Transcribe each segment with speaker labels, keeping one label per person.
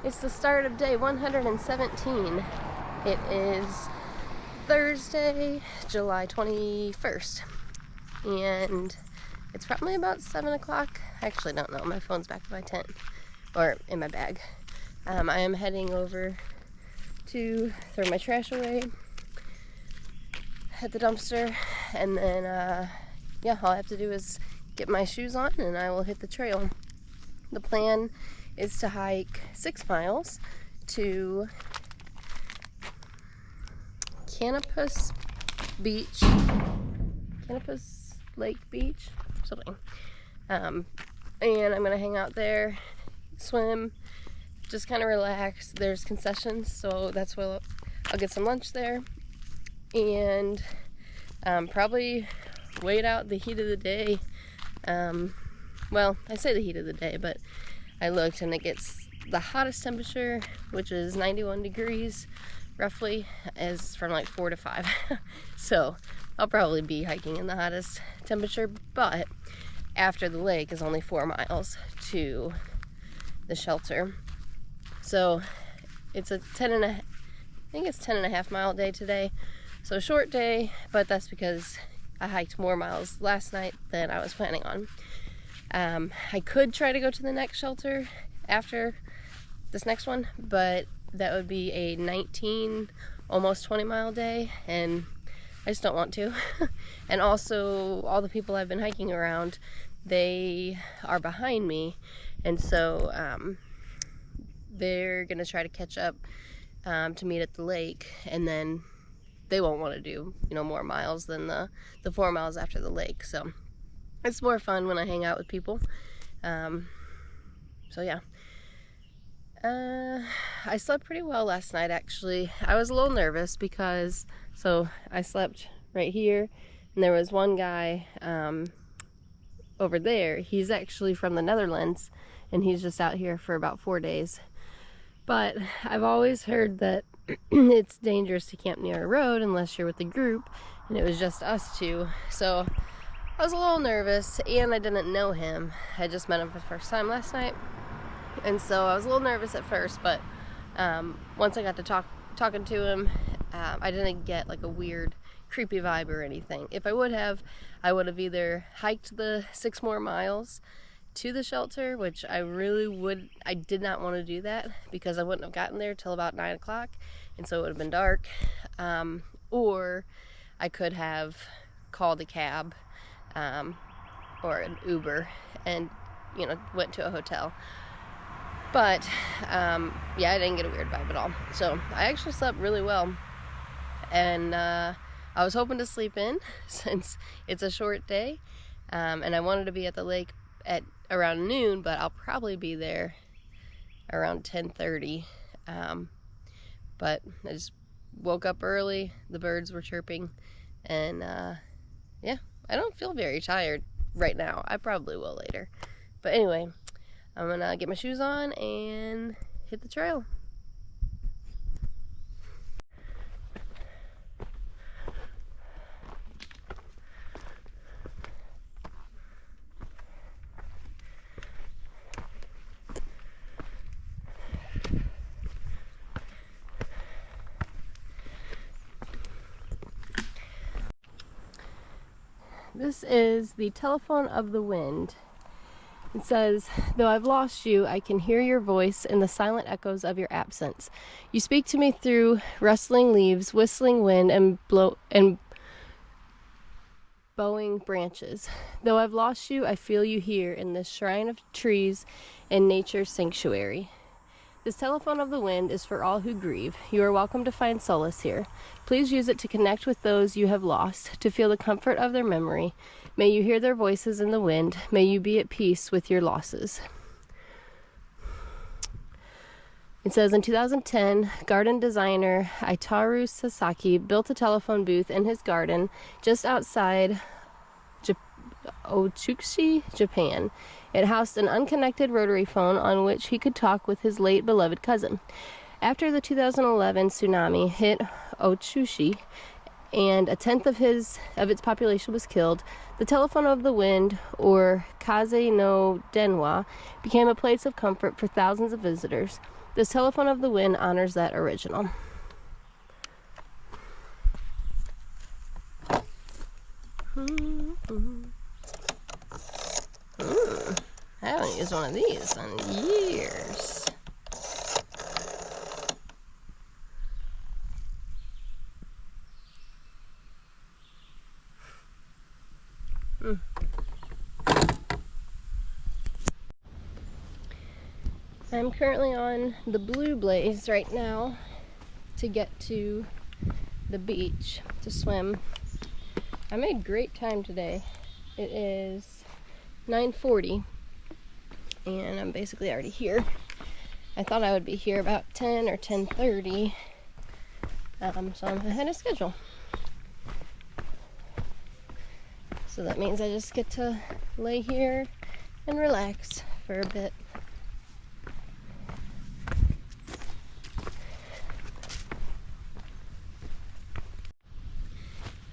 Speaker 1: It's the start of day 117. It is Thursday, July 21st, and it's probably about 7 o'clock. I actually don't know. My phone's back in my tent, or in my bag. I am heading over to throw my trash away at the dumpster, and then yeah, all I have to do is get my shoes on and I will hit the trail. The plan is to hike 6 miles to Canopus Lake Beach, something. And I'm gonna hang out there, swim, just kind of relax. There's concessions, so that's where I'll get some lunch there, and probably wait out the heat of the day. Well, I say the heat of the day, but I looked and it gets the hottest temperature, which is 91 degrees roughly, is from like 4 to 5. So I'll probably be hiking in the hottest temperature, but after the lake is only 4 miles to the shelter. So it's a 10.5 mile day today. So a short day, but that's because I hiked more miles last night than I was planning on. I could try to go to the next shelter after this next one, but that would be a 19, almost 20 mile day, and I just don't want to. And also, all the people I've been hiking around, they are behind me, and so they're gonna try to catch up to meet at the lake, and then they won't want to do, more miles than the 4 miles after the lake. So it's more fun when I hang out with people. So yeah. I slept pretty well last night, actually. I was a little nervous because, so I slept right here, and there was one guy over there. He's actually from the Netherlands, and he's just out here for about 4 days. But I've always heard that it's dangerous to camp near a road unless you're with a group, and it was just us two. So I was a little nervous, and I didn't know him. I just met him for the first time last night, and so I was a little nervous at first, but once I got to talking to him, I didn't get like a weird, creepy vibe or anything. If I would have, I would have either hiked the 6 more miles to the shelter, which I did not want to do that because I wouldn't have gotten there till about 9 o'clock, and so it would have been dark, or I could have called a cab or an Uber and went to a hotel. But yeah, I didn't get a weird vibe at all. So I actually slept really well, and I was hoping to sleep in since it's a short day, and I wanted to be at the lake at around noon, but I'll probably be there around 10:30. But I just woke up early, the birds were chirping, and yeah, I don't feel very tired right now. I probably will later. But anyway, I'm gonna get my shoes on and hit the trail. This is the telephone of the wind. It says, "Though I've lost you, I can hear your voice in the silent echoes of your absence. You speak to me through rustling leaves, whistling wind, and bowing branches. Though I've lost you, I feel you here in this shrine of trees and nature's sanctuary. This telephone of the wind is for all who grieve. You are welcome to find solace here. Please use it to connect with those you have lost, to feel the comfort of their memory. May you hear their voices in the wind. May you be at peace with your losses." It says, in 2010, garden designer Itaru Sasaki built a telephone booth in his garden just outside Otsuchi, Japan. It housed an unconnected rotary phone on which he could talk with his late beloved cousin. After the 2011 tsunami hit Otsuchi and a tenth of its population was killed, the telephone of the wind, or Kaze no Denwa, became a place of comfort for thousands of visitors. This Telephone of the Wind honors that original. I haven't used one of these in years. I'm currently on the Blue Blaze right now to get to the beach to swim. I made great time today. It is 9:40 and I'm basically already here. I thought I would be here about 10 or 10:30, so I'm ahead of schedule. So that means I just get to lay here and relax for a bit.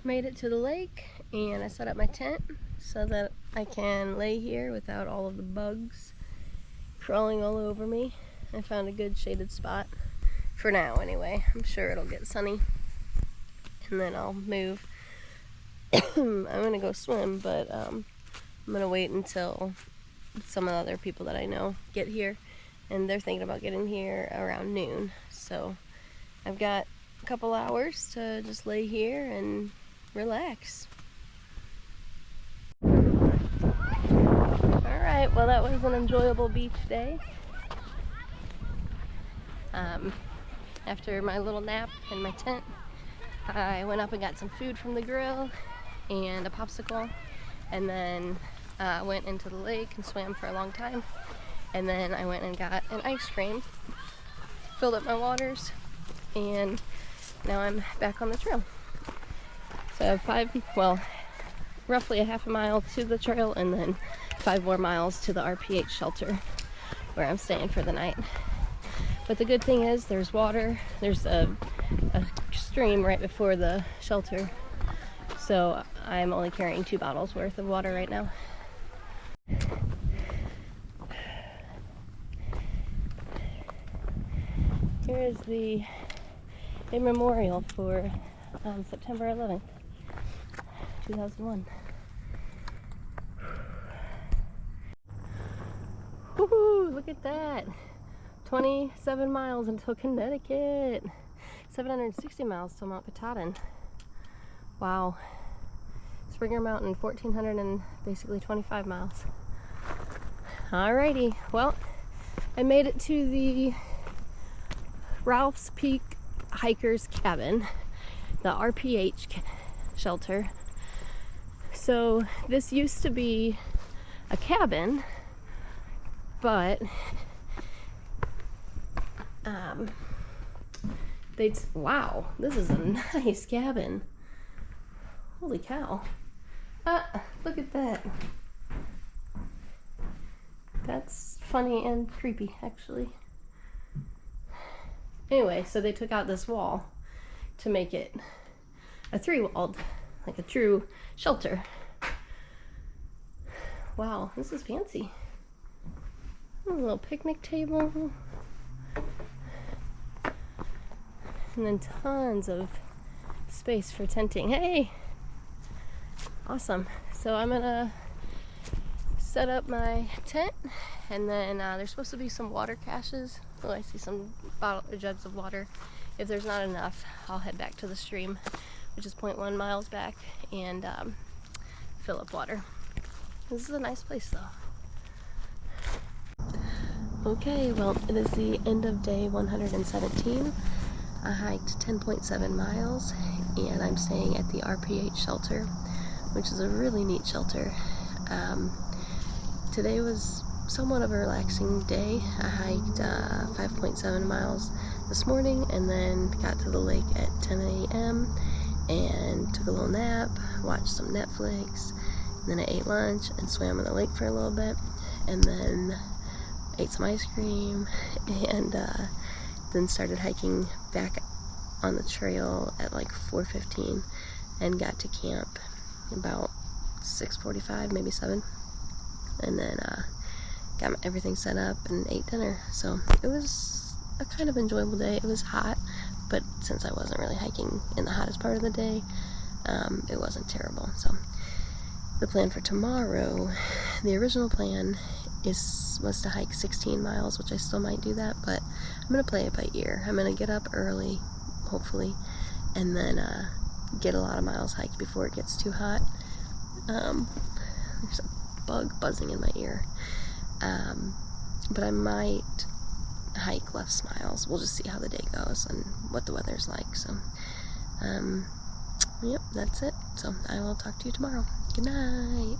Speaker 1: Made it to the lake and I set up my tent so that I can lay here without all of the bugs crawling all over me. I found a good shaded spot for now anyway. I'm sure it'll get sunny and then I'll move. I'm gonna go swim, but I'm gonna wait until some of the other people that I know get here, and they're thinking about getting here around noon. So I've got a couple hours to just lay here and relax. Alright, well that was an enjoyable beach day. After my little nap in my tent, I went up and got some food from the grill and a popsicle, and then went into the lake and swam for a long time, and then I went and got an ice cream, filled up my waters, and now I'm back on the trail. So I have roughly a half a mile to the trail and then 5 more miles to the RPH shelter where I'm staying for the night. But the good thing is there's water. There's a stream right before the shelter, so I'm only carrying 2 bottles worth of water right now. Here is a memorial for September 11th, 2001. Woohoo! Look at that! 27 miles until Connecticut. 760 miles till Mount Katahdin. Wow. Springer Mountain, 1,400 and basically 25 miles. Alrighty, well, I made it to the Ralph's Peak Hikers Cabin, the RPH shelter. So this used to be a cabin, but wow, this is a nice cabin. Holy cow. Look at that. That's funny and creepy, actually. Anyway, so they took out this wall to make it a 3-walled, like a true shelter. Wow, this is fancy. A little picnic table. And then tons of space for tenting. Hey! Awesome. So I'm gonna set up my tent, and then there's supposed to be some water caches. Oh, I see some jugs of water. If there's not enough, I'll head back to the stream, which is 0.1 miles back, and fill up water. This is a nice place though. Okay, well, it is the end of day 117. I hiked 10.7 miles, and I'm staying at the RPH shelter, which is a really neat shelter. Today was somewhat of a relaxing day. I hiked 5.7 miles this morning and then got to the lake at 10 a.m. and took a little nap, watched some Netflix, and then I ate lunch and swam in the lake for a little bit, and then ate some ice cream, and then started hiking back on the trail at like 4:15 and got to camp about 6:45, maybe 7, and then got everything set up and ate dinner. So it was a kind of enjoyable day. It was hot, but since I wasn't really hiking in the hottest part of the day, it wasn't terrible. So the plan for tomorrow, the original plan was to hike 16 miles, which I still might do that, but I'm going to play it by ear. I'm going to get up early, hopefully, and then get a lot of miles hiked before it gets too hot. There's a bug buzzing in my ear. But I might hike less miles. We'll just see how the day goes and what the weather's like. So, yep, that's it. So I will talk to you tomorrow. Good night.